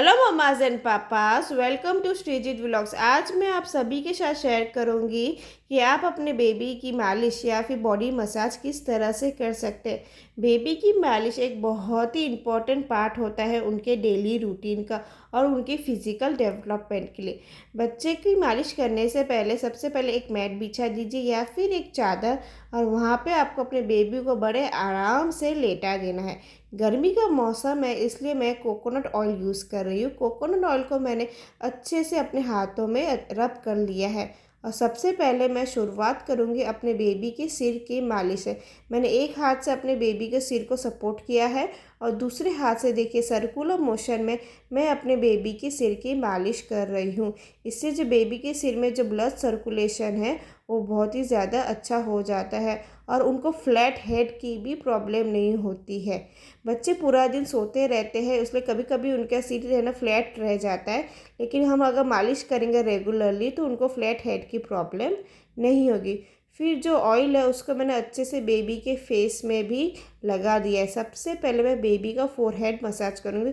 Hello mummas and papas, welcome to Sreejith vlogs. आज मैं आप सभी के साथ शेयर करूंगी कि आप अपने बेबी की मालिश या फिर बॉडी मसाज किस तरह से कर सकते हैं। बेबी की मालिश एक बहुत ही इम्पॉर्टेंट पार्ट होता है उनके डेली रूटीन का और उनकी फिजिकल डेवलपमेंट के लिए। बच्चे की मालिश करने से पहले सबसे पहले एक मैट बिछा दीजिए या फिर एक चादर, और वहाँ पे आपको अपने बेबी को बड़े आराम से लेटा देना है। गर्मी का मौसम है इसलिए मैं कोकोनट ऑयल यूज़ कर रही हूँ। कोकोनट ऑयल को मैंने अच्छे से अपने हाथों में रब कर लिया है और सबसे पहले मैं शुरुआत करूँगी अपने बेबी के सिर की मालिश से। मैंने एक हाथ से अपने बेबी के सिर को सपोर्ट किया है और दूसरे हाथ से देखिए सर्कुलर मोशन में मैं अपने बेबी के सिर की मालिश कर रही हूँ। इससे जो बेबी के सिर में जो ब्लड सर्कुलेशन है वो बहुत ही ज़्यादा अच्छा हो जाता है और उनको फ्लैट हेड की भी प्रॉब्लम नहीं होती है। बच्चे पूरा दिन सोते रहते हैं इसलिए कभी कभी उनका सिर है ना फ्लैट रह जाता है, लेकिन हम अगर मालिश करेंगे रेगुलरली तो उनको फ्लैट हेड की प्रॉब्लम नहीं होगी। फिर जो ऑयल है उसको मैंने अच्छे से बेबी के फेस में भी लगा दिया है। सबसे पहले मैं बेबी का फोरहेड मसाज करूँगी।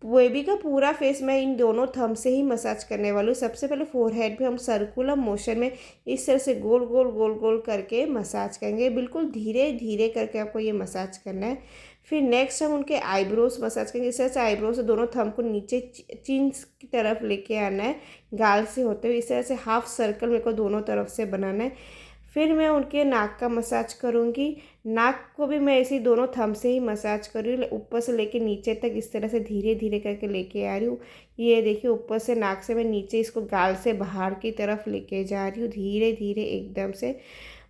बेबी का पूरा फेस मैं इन दोनों थंब से ही मसाज करने वाली हूँ। सबसे पहले फोरहेड पे हम सर्कुलर मोशन में इस तरह से गोल गोल गोल गोल करके मसाज करेंगे। बिल्कुल धीरे धीरे करके आपको ये मसाज करना है। फिर नेक्स्ट हम उनके आईब्रोज मसाज करेंगे। इस तरह से आईब्रो से दोनों थंब को नीचे चिन की तरफ लेके आना है, गाल से होते हुए इस तरह से हाफ सर्कल मेरे को दोनों तरफ से बनाना है। फिर मैं उनके नाक का मसाज करूँगी। नाक को भी मैं ऐसे दोनों थंब से ही मसाज कर रही हूँ, ऊपर से लेके नीचे तक इस तरह से धीरे धीरे करके लेके आ रही हूँ। ये देखिए ऊपर से नाक से मैं नीचे इसको गाल से बाहर की तरफ लेके जा रही हूँ धीरे धीरे एकदम से।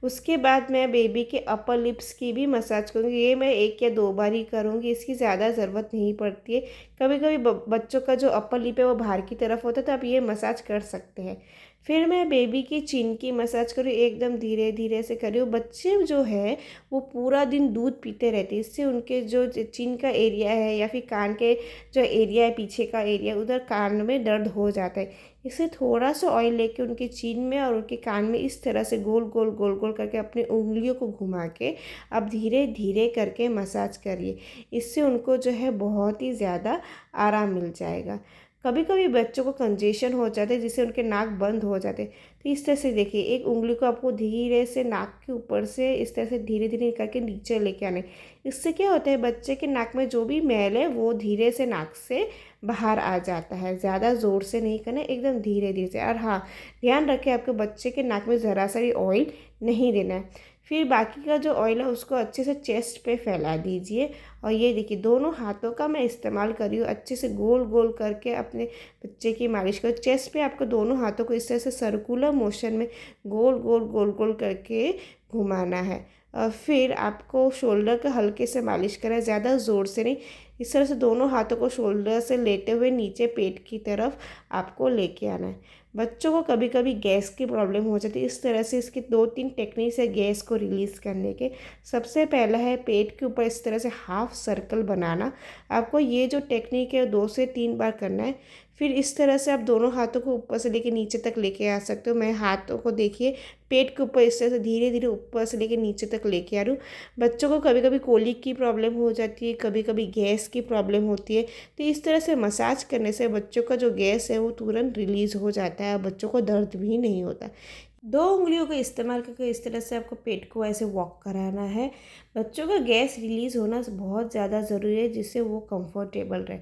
उसके बाद मैं बेबी के अपर लिप्स की भी मसाज करूँगी। ये मैं एक या दो बार ही करूँगी, इसकी ज़्यादा ज़रूरत नहीं पड़ती है। कभी कभी बच्चों का जो अपर लिप है वो बाहर की तरफ होता है तो आप ये मसाज कर सकते हैं। फिर मैं बेबी की चिन की मसाज करूँ, एकदम धीरे धीरे से कर रही हूँ। बच्चे जो है वो पूरा दिन दूध पीते रहते हैं, इससे उनके जो चिन का एरिया है या फिर कान के जो एरिया है पीछे का एरिया उधर कान में दर्द हो जाता है। इसे थोड़ा सा ऑयल लेके उनके चिन में और उनके कान में इस तरह से गोल गोल गोल गोल करके अपनी उंगलियों को घुमा के अब धीरे धीरे करके मसाज करिए। इससे उनको जो है बहुत ही ज़्यादा आराम मिल जाएगा। कभी कभी बच्चों को कंजेशन हो जाता है जिससे उनके नाक बंद हो जाते हैं, तो इस तरह से देखिए एक उंगली को आपको धीरे से नाक के ऊपर से इस तरह से धीरे धीरे करके नीचे लेके आने। इससे क्या होता है बच्चे के नाक में जो भी मैल है वो धीरे से नाक से बाहर आ जाता है। ज़्यादा ज़ोर से नहीं करना, एकदम धीरे धीरे से। और हाँ, ध्यान रखें आपके बच्चे के नाक में ज़रा सा भी ऑयल नहीं देना है। फिर बाकी का जो ऑयल है उसको अच्छे से चेस्ट पे फैला दीजिए और ये देखिए दोनों हाथों का मैं इस्तेमाल कर रही हूँ। अच्छे से गोल गोल करके अपने बच्चे की मालिश करो। चेस्ट पे आपको दोनों हाथों को इस तरह से सर्कुलर मोशन में गोल गोल गोल गोल करके घुमाना है। और फिर आपको शोल्डर का हल्के से मालिश करना है, ज़्यादा ज़ोर से नहीं। इस तरह से दोनों हाथों को शोल्डर से लेते हुए नीचे पेट की तरफ आपको लेके आना है। बच्चों को कभी कभी गैस की प्रॉब्लम हो जाती है, इस तरह से इसकी 2-3 टेक्निक्स है गैस को रिलीज़ करने के। सबसे पहला है पेट के ऊपर इस तरह से हाफ सर्कल बनाना। आपको ये जो टेक्निक है 2 से 3 बार करना है। फिर इस तरह से आप दोनों हाथों को ऊपर से लेके नीचे तक लेके आ सकते हो। मैं हाथों को देखिए पेट के ऊपर इस तरह से धीरे धीरे ऊपर से लेके नीचे तक लेके आ रही हूँ। बच्चों को कभी कभी कोलिक की प्रॉब्लम हो जाती है, कभी कभी गैस की प्रॉब्लम होती है, तो इस तरह से मसाज करने से बच्चों का जो गैस है वो तुरंत रिलीज़ हो जाता है और बच्चों को दर्द भी नहीं होता। 2 उंगलियों का इस्तेमाल करके इस तरह से आपको पेट को ऐसे वॉक कराना है। बच्चों का गैस रिलीज़ होना बहुत ज़्यादा ज़रूरी है जिससे वो कंफर्टेबल रहे।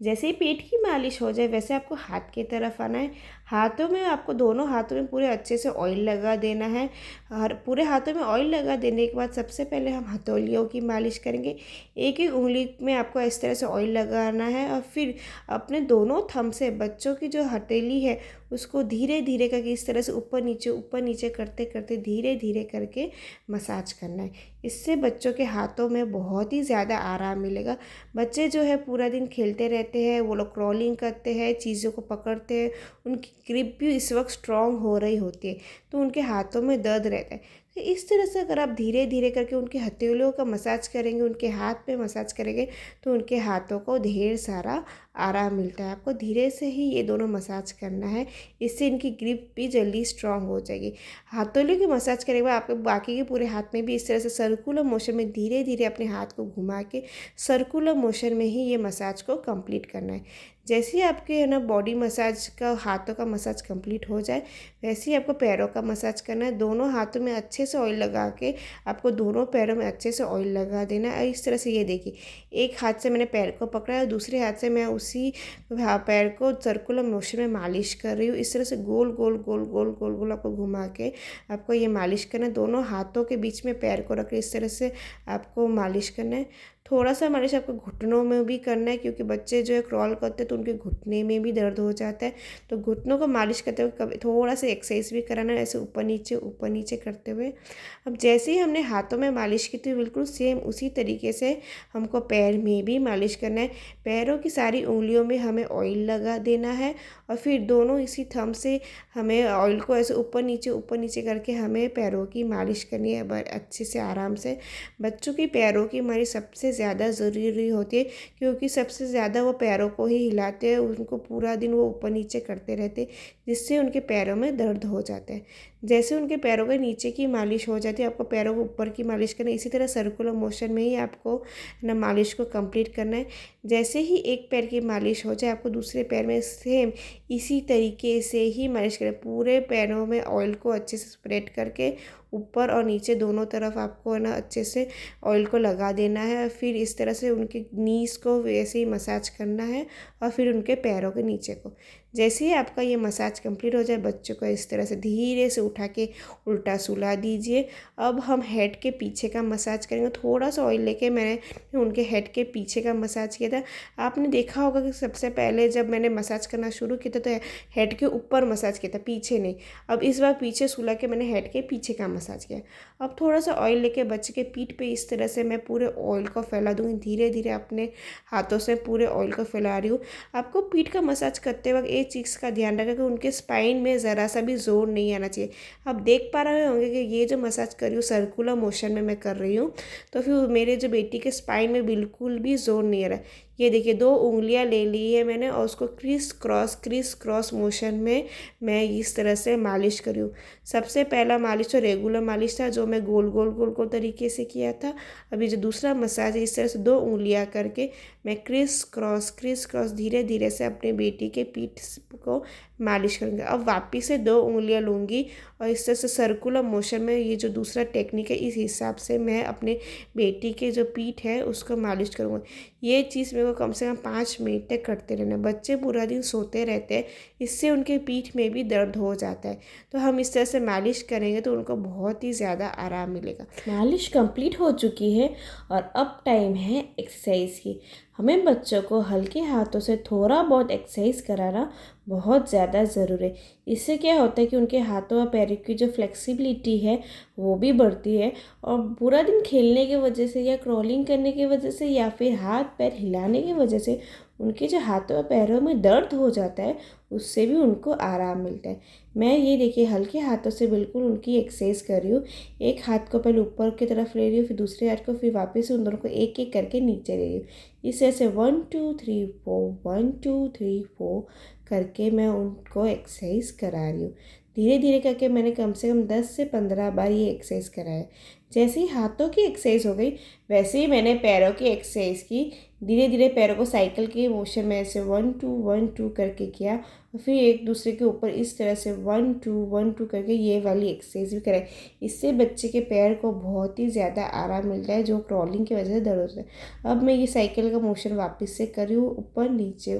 जैसे ही पेट की मालिश हो जाए वैसे आपको हाथ की तरफ आना है। हाथों में आपको दोनों हाथों में पूरे अच्छे से ऑयल लगा देना है। और पूरे हाथों में ऑयल लगा देने के बाद सबसे पहले हम हथौलियों की मालिश करेंगे। एक ही उंगली में आपको इस तरह से ऑयल लगाना है और फिर अपने दोनों थंब से बच्चों की जो हथेली है उसको धीरे धीरे करके इस तरह से ऊपर नीचे करते करते धीरे धीरे करके मसाज करना है। इससे बच्चों के हाथों में बहुत ही ज़्यादा आराम मिलेगा। बच्चे जो है पूरा दिन खेलते रहते हैं, वो लोग क्रॉलिंग करते हैं, चीज़ों को पकड़ते हैं, उनकी ग्रिप भी इस वक्त स्ट्रॉन्ग हो रही होती है तो उनके हाथों में दर्द रहता है। तो इस तरह से अगर आप धीरे धीरे करके उनके हथेलियों का मसाज करेंगे, उनके हाथ पे मसाज करेंगे तो उनके हाथों को ढेर सारा आराम मिलता है। आपको धीरे से ही ये दोनों मसाज करना है, इससे इनकी ग्रिप भी जल्दी स्ट्रांग हो जाएगी। हथौलियों की मसाज करेंगे बाद आपको बाकी के पूरे हाथ में भी इस तरह से सर्कुलर मोशन में धीरे धीरे अपने हाथ को घुमा के सर्कुलर मोशन में ही ये मसाज को कंप्लीट करना है। जैसे ही आपके है ना बॉडी मसाज का, हाथों का मसाज कंप्लीट हो जाए, वैसे ही आपको पैरों का मसाज करना है। दोनों हाथों में अच्छे से ऑयल लगा के आपको दोनों पैरों में अच्छे से ऑयल लगा देना है। इस तरह से ये देखिए, एक हाथ से मैंने पैर को पकड़ा है और दूसरे हाथ से मैं उसी पैर को सर्कुलर मोशन में मालिश कर रही हूँ। इस तरह से गोल गोल गोल गोल गोल गोल आपको घुमा के आपको ये मालिश करना है। दोनों हाथों के बीच में पैर को रख के इस तरह से आपको मालिश करना है। थोड़ा सा मालिश आपको घुटनों में भी करना है, क्योंकि बच्चे जो है क्रॉल करते हैं तो उनके घुटने में भी दर्द हो जाता है। तो घुटनों को मालिश करते हुए कभी थोड़ा सा एक्सरसाइज भी कराना है, ऐसे ऊपर नीचे करते हुए। अब जैसे ही हमने हाथों में मालिश की थी, बिल्कुल सेम उसी तरीके से हमको पैर में भी मालिश करना है। पैरों की सारी उंगलियों में हमें ऑयल लगा देना है और फिर दोनों इसी थंब से हमें ऑयल को ऐसे ऊपर नीचे करके हमें पैरों की मालिश करनी है अच्छे से, आराम से। बच्चों की पैरों की मालिश सबसे ज़्यादा ज़रूरी होती है, क्योंकि सबसे ज़्यादा वो पैरों को ही हिलाते हैं, उनको पूरा दिन वो ऊपर नीचे करते रहते, जिससे उनके पैरों में दर्द हो जाता है। जैसे उनके पैरों के नीचे की मालिश हो जाती है, आपको पैरों को ऊपर की मालिश करना है। इसी तरह सर्कुलर मोशन में ही आपको ना मालिश को कंप्लीट करना है। जैसे ही एक पैर की मालिश हो जाए, आपको दूसरे पैर में सेम इसी तरीके से ही मालिश करें। पूरे पैरों में ऑयल को अच्छे से स्प्रेड करके ऊपर और नीचे दोनों तरफ आपको है ना अच्छे से ऑयल को लगा देना है। फिर इस तरह से उनके नीज़ को वैसे ही मसाज करना है और फिर उनके पैरों के नीचे को। जैसे ही आपका ये मसाज कंप्लीट हो जाए, बच्चों को इस तरह से धीरे से उठा के उल्टा सुला दीजिए। अब हम हेड के पीछे का मसाज करेंगे। थोड़ा सा ऑयल लेके मैंने उनके हेड के पीछे का मसाज किया था। आपने देखा होगा कि सबसे पहले जब मैंने मसाज करना शुरू किया था तो हेड के ऊपर मसाज किया था, पीछे नहीं। अब इस बार पीछे सुला के मैंने हेड के पीछे का मसाज किया। अब थोड़ा सा ऑयल लेके बच्चे के पीठ पे इस तरह से मैं पूरे ऑयल को फैला दूँगी। धीरे धीरे अपने हाथों से पूरे ऑयल को फैला रही हूँ। आपको पीठ का मसाज करते वक्त एक चीज़ का ध्यान रखें कि उनके स्पाइन में ज़रा सा भी जोर नहीं आना चाहिए। आप देख पा रहे होंगे कि ये जो मसाज कर रही हूँ सर्कुलर मोशन में मैं कर रही हूँ, तो फिर मेरे जो बेटी के स्पाइन में बिल्कुल भी जोर नहीं आ रहा। ये देखिए, 2 उंगलियां ले ली है मैंने और उसको क्रिस क्रॉस मोशन में मैं इस तरह से मालिश कर रही हूँ। सबसे पहला मालिश तो रेगुलर मालिश था, जो मैं गोल गोल गोल गोल तरीके से किया था। अभी जो दूसरा मसाज है, इस तरह से 2 उंगलियां करके मैं क्रिस क्रॉस धीरे धीरे से अपने बेटी के पीठ को मालिश करूँगी। अब वापिस से 2 उंगलियां लूँगी और इस तरह से सर्कुलर मोशन में, ये जो दूसरा टेक्निक है, इस हिसाब से मैं अपने बेटी के जो पीठ है उसको मालिश करूँगी। ये चीज़ मेरे को कम से कम 5 मिनट तक करते रहना। बच्चे पूरा दिन सोते रहते हैं, इससे उनके पीठ में भी दर्द हो जाता है। तो हम इस तरह से मालिश करेंगे तो उनको बहुत ही ज़्यादा आराम मिलेगा। मालिश कंप्लीट हो चुकी है और अब टाइम है एक्सरसाइज की। हमें बच्चों को हल्के हाथों से थोड़ा बहुत एक्सरसाइज कराना बहुत ज़्यादा ज़रूरी है। इससे क्या होता है कि उनके हाथों और पैरों की जो फ्लेक्सिबिलिटी है वो भी बढ़ती है, और पूरा दिन खेलने की वजह से या क्रॉलिंग करने की वजह से या फिर हाथ पैर हिलाने की वजह से उनके जो हाथों और पैरों में दर्द हो जाता है, उससे भी उनको आराम मिलता है। मैं ये देखिए हल्के हाथों से बिल्कुल उनकी एक्सरसाइज कर रही हूँ। एक हाथ को पहले ऊपर की तरफ ले रही हूँ, फिर दूसरे हाथ को फिर वापस से उन दोनों को एक एक करके नीचे ले रही हूँ। इस तरह से 1 2 3 4 1 2 3 4 करके मैं उनको एक्सरसाइज करा रही हूँ। धीरे धीरे करके मैंने कम से कम 10 से 15 बार ये एक्सरसाइज कराया। जैसे ही हाथों की एक्सरसाइज हो गई, वैसे ही मैंने पैरों की एक्सरसाइज की। धीरे धीरे पैरों को साइकिल के मोशन में ऐसे 1 2 1 2 करके किया और फिर एक दूसरे के ऊपर इस तरह से 1 2 1 2 करके ये वाली एक्सरसाइज भी कराई। इससे बच्चे के पैर को बहुत ही ज़्यादा आराम मिलता है, जो क्रॉलिंग की वजह से दर्द होता है। अब मैं ये साइकिल का मोशन वापस से कर रही हूँ, ऊपर नीचे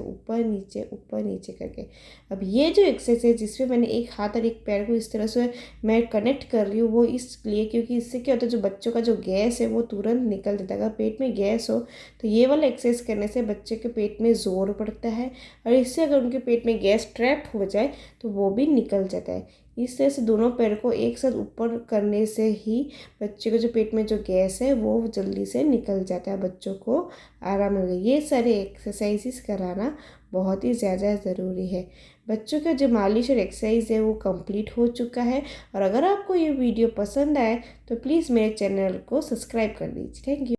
करके। अब ये जो एक्सरसाइज है जिसमें मैंने एक हाथ और एक पैर को इस तरह से मैं कनेक्ट कर रही हूँ, वो इसलिए क्योंकि इससे क्या होता है, जो बच्चों का जो गैस है वो तुरंत निकल जाता है। अगर पेट में गैस हो तो ये वाला एक्सरसाइज करने से बच्चे के पेट में ज़ोर पड़ता है, और इससे अगर उनके पेट में गैस ट्रैप हो जाए तो वो भी निकल जाता है। इस तरह से दोनों पैर को एक साथ ऊपर करने से ही बच्चे को जो पेट में जो गैस है वो जल्दी से निकल जाता है, बच्चों को आराम मिलेगा। ये सारे एक्सरसाइजेस कराना बहुत ही ज़्यादा ज़रूरी है। बच्चों का जो मालिश और एक्सरसाइज है वो कंप्लीट हो चुका है, और अगर आपको ये वीडियो पसंद आए तो प्लीज़ मेरे चैनल को सब्सक्राइब कर दीजिए। Thank you.